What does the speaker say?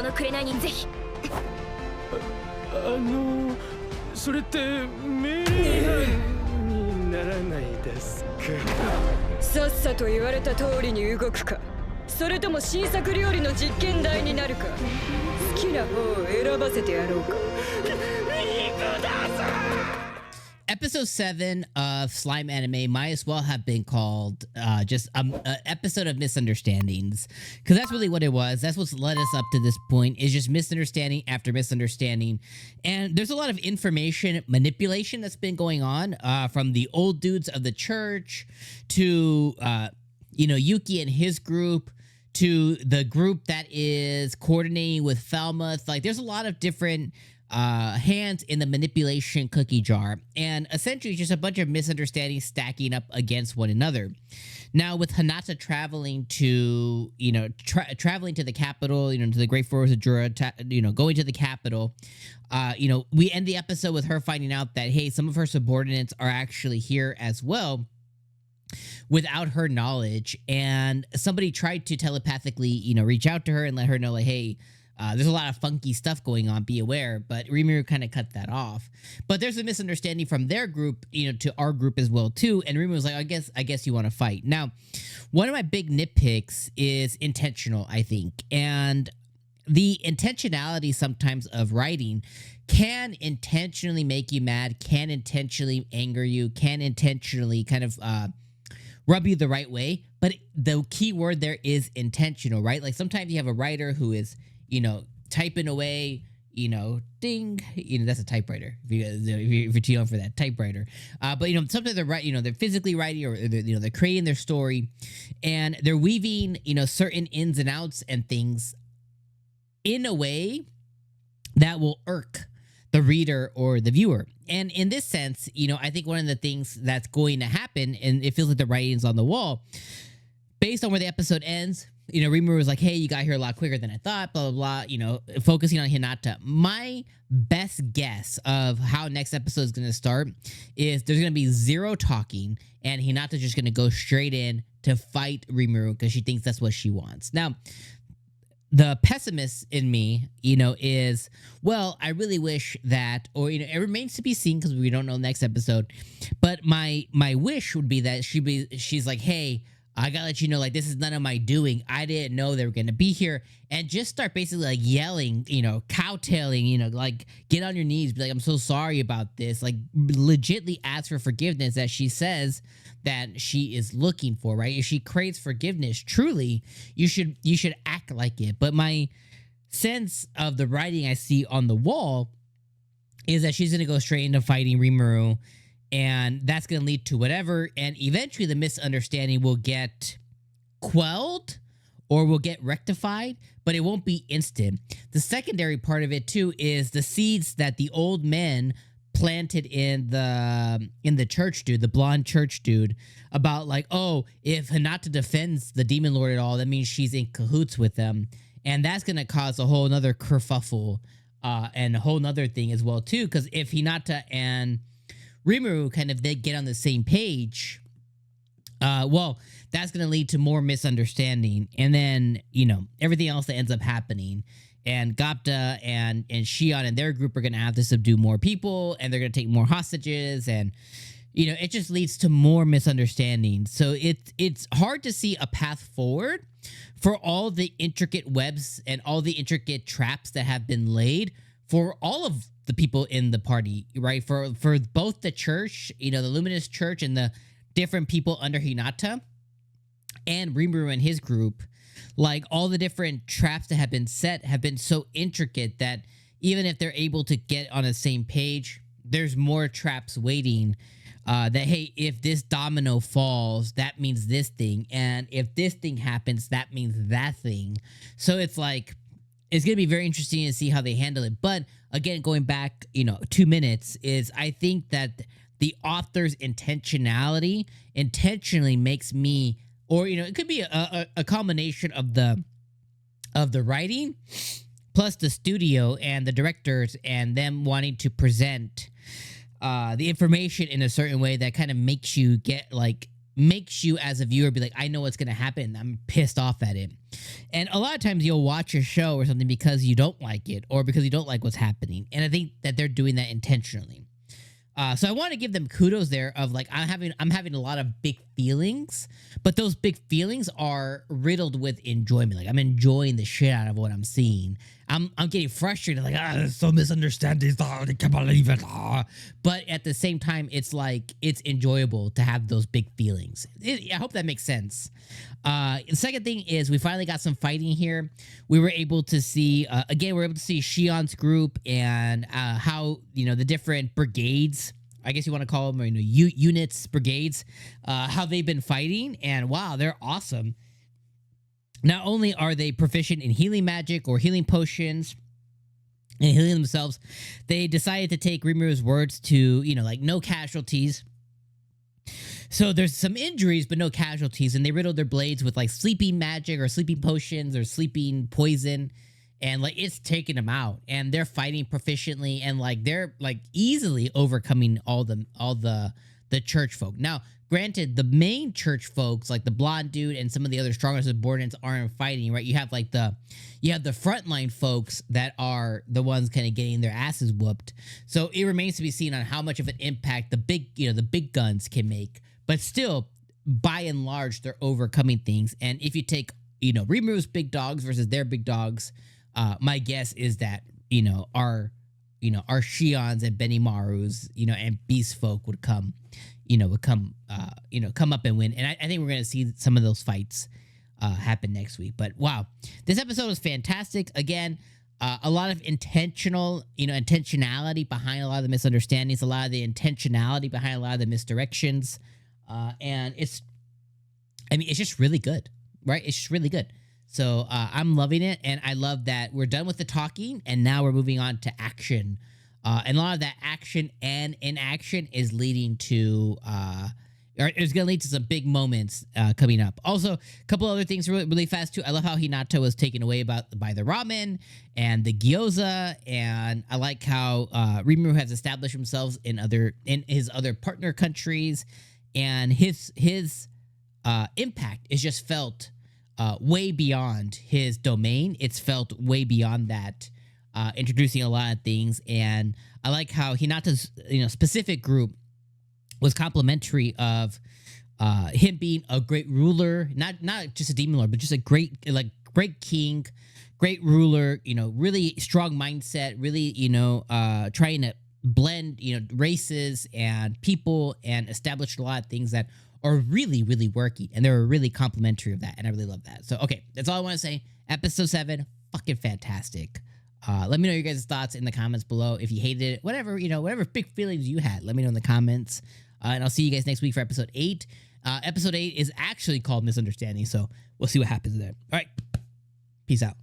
この紅にぜひ。それって命令違反にならないですか？さっさと言われた通りに動くか、それとも新作料理の実験台になるか、好きな方を選ばせてやろうか。 Episode 7 of Slime Anime might as well have been called just an episode of misunderstandings, because that's really what it was. That's what's led us up to this point, is just misunderstanding after misunderstanding. And there's a lot of information manipulation that's been going on, from the old dudes of the church to Yuki and his group, to the group that is coordinating with Falmouth. Like, there's a lot of different hands in the manipulation cookie jar, and essentially just a bunch of misunderstandings stacking up against one another. Now, with Hinata traveling to traveling to the capital, to the Great Forest of Jura, going to the capital, we end the episode with her finding out that, hey, some of her subordinates are actually here as well without her knowledge, and somebody tried to telepathically reach out to her and let her know, like, hey, there's a lot of funky stuff going on, be aware. But Rimuru kind of cut that off. But there's a misunderstanding from their group, to our group as well too. And Rimuru was like, I guess you want to fight. Now, one of my big nitpicks is intentional, I think. And the intentionality sometimes of writing can intentionally make you mad, can intentionally anger you, can intentionally kind of rub you the right way. But the key word there is intentional, right? Like, sometimes you have a writer who is typing away, ding, that's a typewriter. If you're too young for that, typewriter. But sometimes they're physically writing, or they're creating their story, and they're weaving, certain ins and outs and things in a way that will irk the reader or the viewer. And in this sense, I think one of the things that's going to happen, and it feels like the writing's on the wall, based on where the episode ends, Rimuru was like, hey, you got here a lot quicker than I thought, blah, blah, blah, focusing on Hinata. My best guess of how next episode is going to start is there's going to be zero talking, and Hinata's just going to go straight in to fight Rimuru because she thinks that's what she wants. Now, the pessimist in me, is, well, I really wish that, or, it remains to be seen because we don't know next episode, but my wish would be that she's like, hey, I gotta let you know, like, this is none of my doing. I didn't know they were gonna be here, and just start basically like yelling, cowtailing, like, get on your knees, be like, I'm so sorry about this, like, legitly ask for forgiveness that she says that she is looking for, right? If she craves forgiveness, truly, you should act like it. But my sense of the writing I see on the wall is that she's gonna go straight into fighting Rimuru, and that's going to lead to whatever, and eventually the misunderstanding will get quelled or will get rectified, but it won't be instant. The secondary part of it too is the seeds that the old men planted in the church dude, the blonde church dude, about like, oh, if Hinata defends the demon lord at all, that means she's in cahoots with them, and that's going to cause a whole nother kerfuffle and a whole nother thing as well too, because if Hinata and Rimuru kind of they get on the same page, well, that's going to lead to more misunderstanding, and then everything else that ends up happening, and Gapta and Shion and their group are going to have to subdue more people, and they're going to take more hostages, and it just leads to more misunderstandings. So it's hard to see a path forward for all the intricate webs and all the intricate traps that have been laid for all of the people in the party, right? For both the church, the Luminous Church, and the different people under Hinata, and Rimuru and his group, like, all the different traps that have been set have been so intricate that even if they're able to get on the same page, there's more traps waiting. That, hey, if this domino falls, that means this thing, and if this thing happens, that means that thing. So it's like, it's going to be very interesting to see how they handle it. But again, going back, 2 minutes, is I think that the author's intentionally makes me, or, it could be a combination of the writing plus the studio and the directors and them wanting to present the information in a certain way that kind of makes you get like makes you as a viewer be like, I know what's going to happen. I'm pissed off at it. And a lot of times you'll watch a show or something because you don't like it or because you don't like what's happening. And I think that they're doing that intentionally. So I want to give them kudos there of like, I'm having a lot of big feelings, but those big feelings are riddled with enjoyment. Like I'm enjoying the shit out of what I'm seeing. I'm getting frustrated, like, there's so misunderstandings. I can't believe it. But at the same time, it's like, it's enjoyable to have those big feelings. I hope that makes sense. The second thing is we finally got some fighting here. We were able to see, again, we're able to see 𝐒𝐿's group and how, the different brigades, I guess you want to call them, or, units, brigades, how they've been fighting. And wow, they're awesome. Not only are they proficient in healing magic or healing potions and healing themselves, they decided to take Rimuru's words to, like no casualties. So there's some injuries, but no casualties. And they riddled their blades with like sleeping magic or sleeping potions or sleeping poison. And like it's taking them out. And they're fighting proficiently and like they're like easily overcoming all the church folk. Now, granted, the main church folks, like the blonde dude and some of the other stronger subordinates aren't fighting, right? You have the frontline folks that are the ones kind of getting their asses whooped. So it remains to be seen on how much of an impact the big guns can make. But still, by and large, they're overcoming things. And if you take, Rimuru's big dogs versus their big dogs, my guess is that, our 𝐒𝐿's and Benimaru's, and Beast folk would come up and win. And I think we're going to see some of those fights happen next week. But wow, this episode was fantastic. Again, a lot of intentionality behind a lot of the misunderstandings, a lot of the intentionality behind a lot of the misdirections. And it's just really good, right? It's just really good. So I'm loving it. And I love that we're done with the talking and now we're moving on to action. And a lot of that action and inaction is leading to, or it's going to lead to some big moments coming up. Also, a couple other things really, really fast too. I love how Hinata was taken away by the ramen and the gyoza, and I like how Rimuru has established himself in his other partner countries, and his impact is just felt way beyond his domain. It's felt way beyond that. Introducing a lot of things, and I like how Hinata's specific group was complimentary of him being a great ruler, not just a demon lord, but just a great king, great ruler. Really strong mindset. Really, trying to blend races and people and establish a lot of things that are really, really working, and they're really complimentary of that, and I really love that. So okay, that's all I want to say. Episode 7, fucking fantastic. Let me know your guys' thoughts in the comments below. If you hated it, whatever big feelings you had, let me know in the comments. And I'll see you guys next week for episode 8. Episode 8 is actually called Misunderstanding, so we'll see what happens there. All right. Peace out.